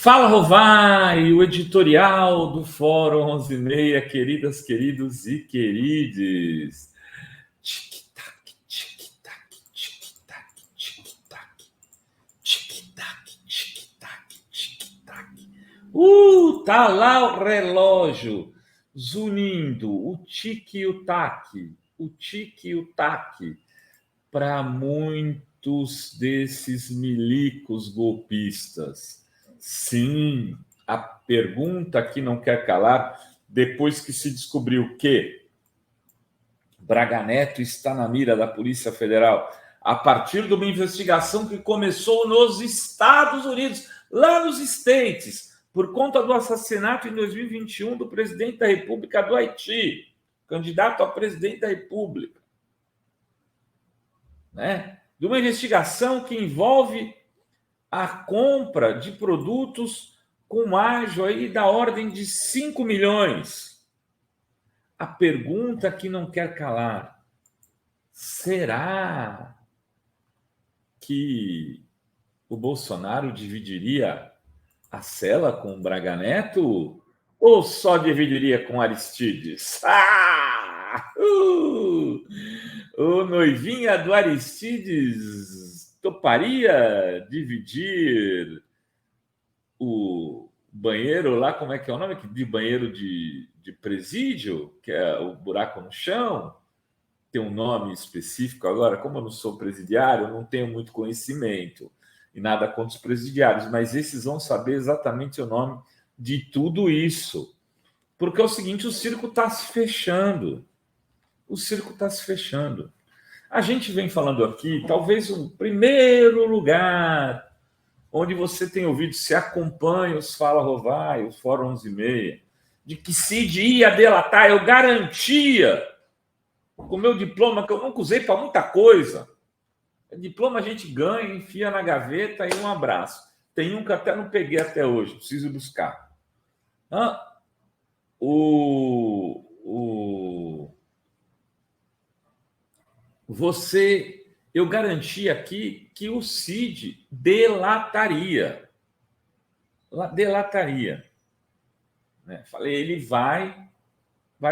Fala, Rovai, o editorial do Fórum 11:30, queridas, queridos e querides. Tic-tac, tic-tac, tic-tac, tic-tac, tic-tac, tic-tac, tic-tac. Tá lá o relógio zunindo, o tique e o tac, o tique e o tac, para muitos desses milicos golpistas. Sim, a pergunta que não quer calar, depois que se descobriu que Braga Neto está na mira da Polícia Federal, a partir de uma investigação que começou nos Estados Unidos, lá nos States, por conta do assassinato em 2021 do presidente da República do Haiti, candidato a presidente da República, né? De uma investigação que envolve a compra de produtos com ágio aí da ordem de 5 milhões. A pergunta que não quer calar: será que o Bolsonaro dividiria a cela com o Braga Neto ou só dividiria com Aristides? O noivinha do Aristides toparia dividir o banheiro lá, como é que é o nome? De banheiro de presídio, que é o buraco no chão, tem um nome específico agora. Como eu não sou presidiário, eu não tenho muito conhecimento e nada contra os presidiários, mas esses vão saber exatamente o nome de tudo isso. Porque é o seguinte, o circo está se fechando. O circo está se fechando. A gente vem falando aqui, talvez o primeiro lugar onde você tem ouvido, se acompanha os Fala Rovai, o Fórum 11:30, de que Cid ia delatar, eu garantia, com o meu diploma, que eu nunca usei para muita coisa. Diploma a gente ganha, enfia na gaveta e um abraço. Tem um que até não peguei até hoje, preciso buscar. Eu garanti aqui que o Cid delataria. Né? Falei, ele vai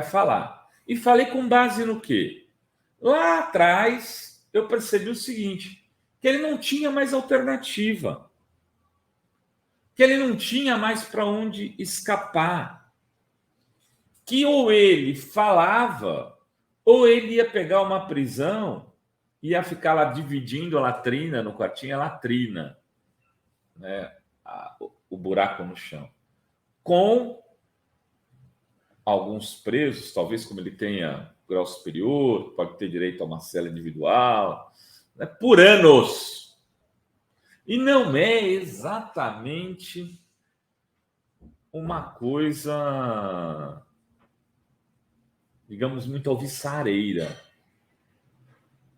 falar. E falei com base no quê? Lá atrás, eu percebi o seguinte, que ele não tinha mais alternativa. Que ele não tinha mais para onde escapar. Que ou ele falava, ou ele ia pegar uma prisão, ia ficar lá dividindo a latrina, no quartinho, a latrina, né? O buraco no chão, com alguns presos, talvez como ele tenha grau superior, pode ter direito a uma cela individual, né? Por anos. E não é exatamente uma coisa, digamos, muito alvissareira,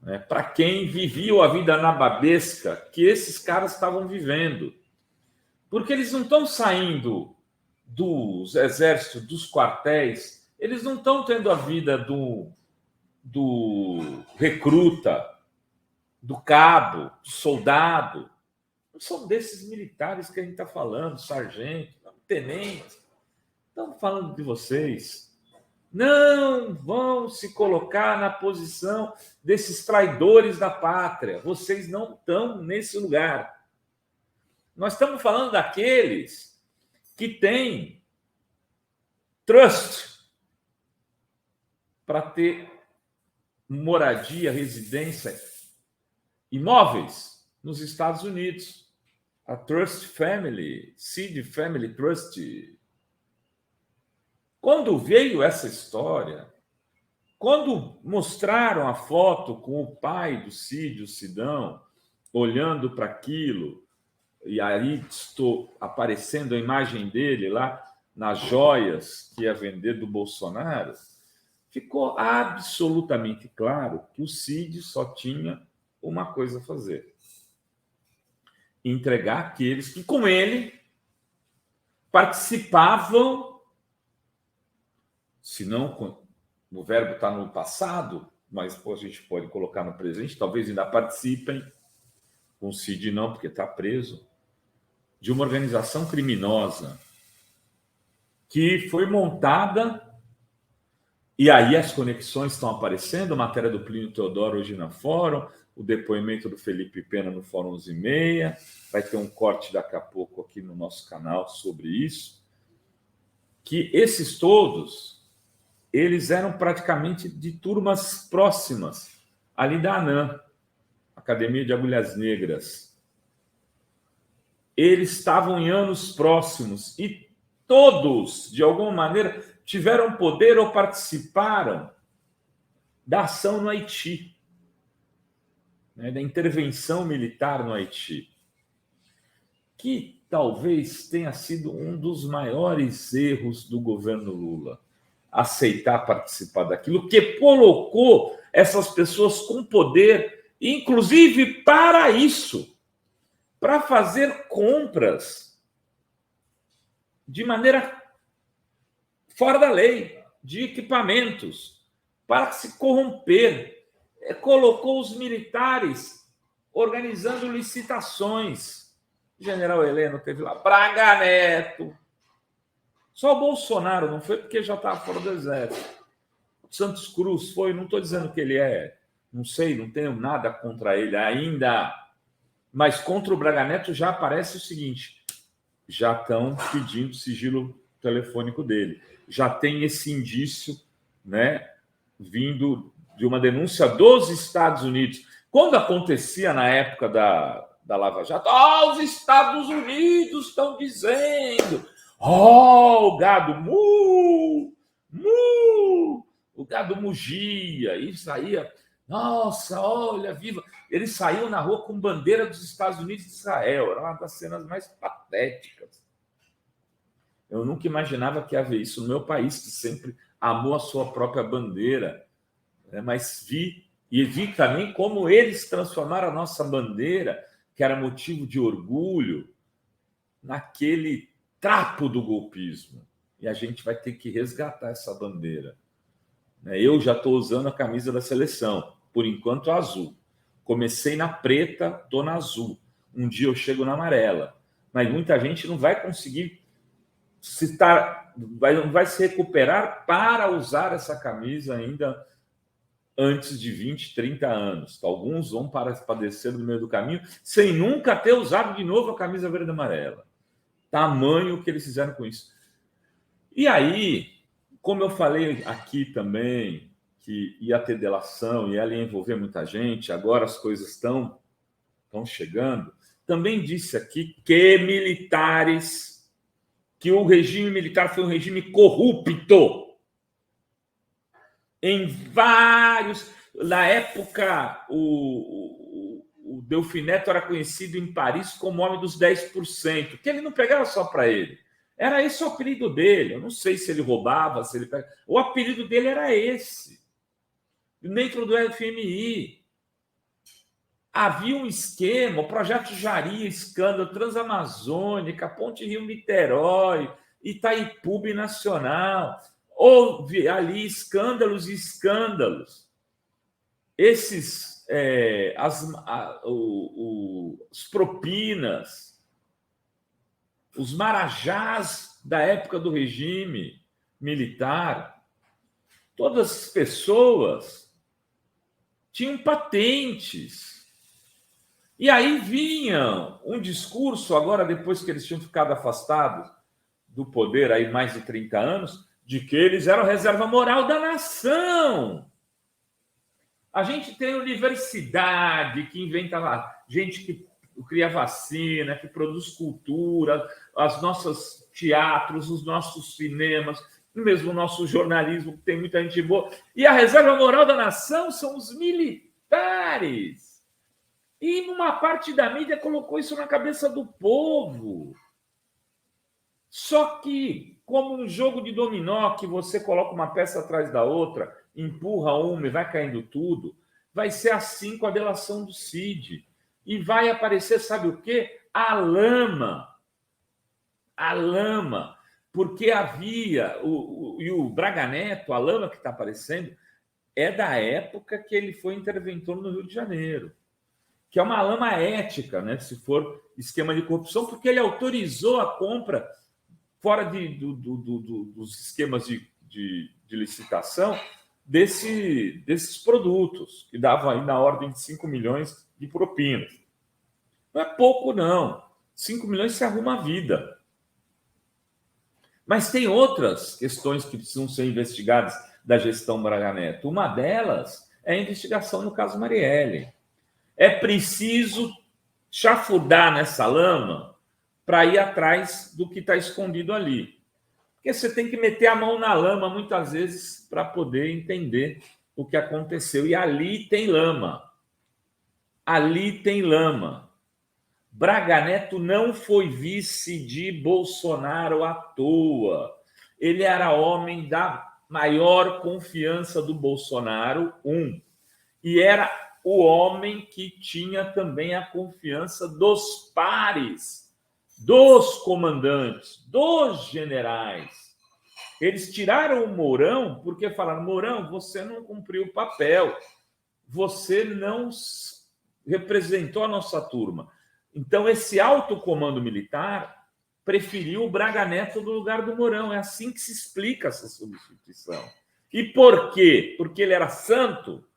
né? Para quem vivia a vida nababesca que esses caras estavam vivendo. Porque eles não estão saindo dos exércitos, dos quartéis, eles não estão tendo a vida do recruta, do cabo, do soldado. Não são desses militares que a gente está falando, sargento, tenente. Estamos falando de vocês. Não vão se colocar na posição desses traidores da pátria. Vocês não estão nesse lugar. Nós estamos falando daqueles que têm trust para ter moradia, residência, imóveis nos Estados Unidos. A Trust Family, Seed Family Trust. Quando veio essa história, quando mostraram a foto com o pai do Cid, o Sidão, olhando para aquilo, e aí estou aparecendo a imagem dele lá nas joias que ia vender do Bolsonaro, ficou absolutamente claro que o Cid só tinha uma coisa a fazer: entregar aqueles que, com ele, participavam, se não, o verbo está no passado, mas a gente pode colocar no presente, talvez ainda participem, com o Cid não, porque está preso, de uma organização criminosa que foi montada, e aí as conexões estão aparecendo, a matéria do Plínio Teodoro hoje na Fórum, o depoimento do Felipe Pena no Fórum 11h30, vai ter um corte daqui a pouco aqui no nosso canal sobre isso, que esses todos, eles eram praticamente de turmas próximas, ali da ANAM, Academia de Agulhas Negras. Eles estavam em anos próximos e todos, de alguma maneira, tiveram poder ou participaram da ação no Haiti, né, da intervenção militar no Haiti, que talvez tenha sido um dos maiores erros do governo Lula, aceitar participar daquilo, que colocou essas pessoas com poder, inclusive para isso, para fazer compras de maneira fora da lei, de equipamentos, para se corromper. Colocou os militares organizando licitações. O general Heleno teve lá, Braga Neto. Só o Bolsonaro não foi porque já estava fora do exército. Santos Cruz foi, não estou dizendo que ele não sei, não tenho nada contra ele ainda, mas contra o Braga Neto já aparece o seguinte, já estão pedindo sigilo telefônico dele. Já tem esse indício, né, vindo de uma denúncia dos Estados Unidos. Quando acontecia na época da Lava Jato, os Estados Unidos estão dizendo, o gado o gado mugia e saía, nossa, olha, viva. Ele saiu na rua com bandeira dos Estados Unidos e de Israel, era uma das cenas mais patéticas. Eu nunca imaginava que ia haver isso no meu país, que sempre amou a sua própria bandeira, né? Mas vi também como eles transformaram a nossa bandeira, que era motivo de orgulho, naquele trapo do golpismo. E a gente vai ter que resgatar essa bandeira. Eu já estou usando a camisa da seleção, por enquanto azul. Comecei na preta, estou na azul. Um dia eu chego na amarela. Mas muita gente não vai conseguir não vai se recuperar para usar essa camisa ainda antes de 20, 30 anos. Alguns vão padecer no meio do caminho sem nunca ter usado de novo a camisa verde e amarela. Tamanho que eles fizeram com isso. E aí, como eu falei aqui também, que ia ter delação e ela ia envolver muita gente, agora as coisas estão chegando, também disse aqui que o regime militar foi um regime corrupto. Em vários... Na época, o Delfim Neto era conhecido em Paris como o homem dos 10%, que ele não pegava só para ele. Era esse o apelido dele. Eu não sei se ele roubava, se ele pegava. O apelido dele era esse. Dentro do FMI. Havia um esquema, o projeto Jari, escândalo, Transamazônica, Ponte Rio-Niterói, Itaipu Nacional. Houve ali escândalos e escândalos. Esses, as propinas, os marajás da época do regime militar, todas as pessoas tinham patentes. E aí vinha um discurso, agora depois que eles tinham ficado afastados do poder aí mais de 30 anos, de que eles eram reserva moral da nação. A gente tem universidade que inventa lá, gente que cria vacina, que produz cultura, os nossos teatros, os nossos cinemas, mesmo o nosso jornalismo, que tem muita gente boa. E a reserva moral da nação são os militares. E uma parte da mídia colocou isso na cabeça do povo. Só que, como um jogo de dominó, que você coloca uma peça atrás da outra, empurra uma e vai caindo tudo, vai ser assim com a delação do Cid. E vai aparecer, sabe o quê? A lama. A lama. Porque havia... E o Braga Neto, a lama que está aparecendo, é da época que ele foi interventor no Rio de Janeiro. que é uma lama ética, né? Se for esquema de corrupção, porque ele autorizou a compra fora dos esquemas de licitação desses produtos, que davam aí na ordem de 5 milhões de propinas. Não é pouco, não. 5 milhões se arruma a vida. Mas tem outras questões que precisam ser investigadas da gestão Braga Neto. Uma delas é a investigação no caso Marielle. É preciso chafurdar nessa lama para ir atrás do que está escondido ali. Porque você tem que meter a mão na lama, muitas vezes, para poder entender o que aconteceu. E ali tem lama. Ali tem lama. Braga Neto não foi vice de Bolsonaro à toa. Ele era homem da maior confiança do Bolsonaro, e era o homem que tinha também a confiança dos pares, dos comandantes, dos generais. Eles tiraram o Mourão porque falaram: Mourão, você não cumpriu o papel, você não representou a nossa turma. Então, esse alto comando militar preferiu o Braga Neto no lugar do Mourão. É assim que se explica essa substituição. E por quê? Porque ele era santo?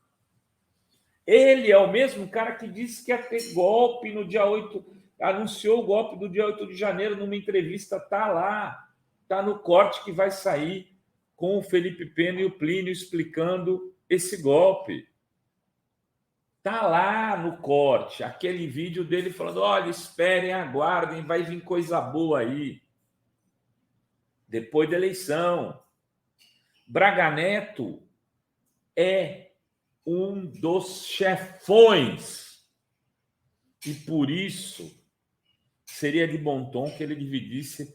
Ele é o mesmo cara que disse que ia ter golpe no dia 8, anunciou o golpe do dia 8 de janeiro numa entrevista, tá lá, tá no corte que vai sair com o Felipe Pena e o Plínio explicando esse golpe. Tá lá no corte, aquele vídeo dele falando: olha, esperem, aguardem, vai vir coisa boa aí. Depois da eleição. Braga Neto é um dos chefões. E por isso seria de bom tom que ele dividisse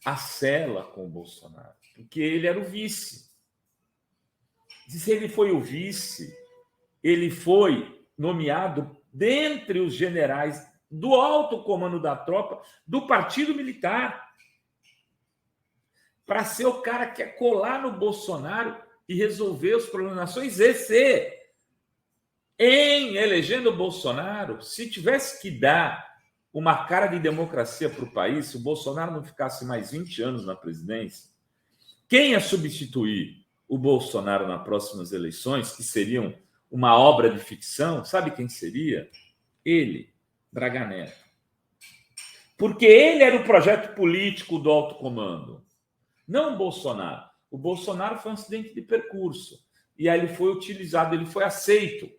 a cela com o Bolsonaro, porque ele era o vice. E se ele foi o vice, ele foi nomeado dentre os generais do alto comando da tropa do Partido Militar para ser o cara que ia colar no Bolsonaro e resolver os problemas das nações. E se, em elegendo o Bolsonaro, se tivesse que dar uma cara de democracia para o país, se o Bolsonaro não ficasse mais 20 anos na presidência, quem ia substituir o Bolsonaro nas próximas eleições, que seriam uma obra de ficção, sabe quem seria? Ele, Braga Neto. Porque ele era o projeto político do alto comando, não o Bolsonaro. O Bolsonaro foi um acidente de percurso. E aí ele foi utilizado, ele foi aceito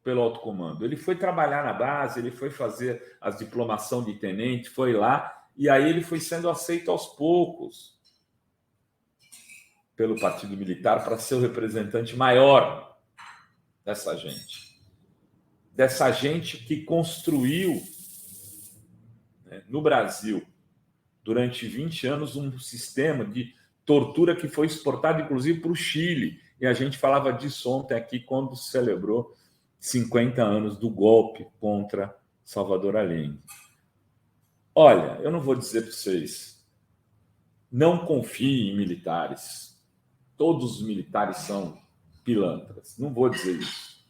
pelo alto comando. Ele foi trabalhar na base, ele foi fazer a diplomação de tenente, foi lá, e aí ele foi sendo aceito aos poucos pelo Partido Militar para ser o representante maior dessa gente que construiu, né, no Brasil, durante 20 anos, um sistema de tortura que foi exportado, inclusive, para o Chile. E a gente falava disso ontem aqui, quando se celebrou 50 anos do golpe contra Salvador Allende. Olha, eu não vou dizer para vocês, não confiem em militares. Todos os militares são pilantras. Não vou dizer isso.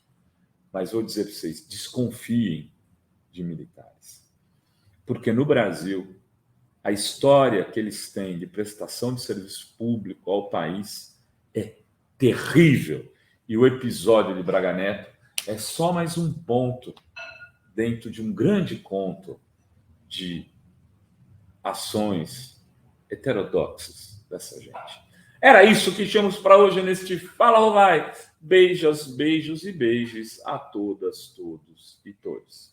Mas vou dizer para vocês, desconfiem de militares. Porque no Brasil, a história que eles têm de prestação de serviço público ao país é terrível. E o episódio de Braga Neto é só mais um ponto dentro de um grande conto de ações heterodoxas dessa gente. Era isso que tínhamos para hoje neste Fala Vai. Beijos, beijos e beijos a todas, todos e todos.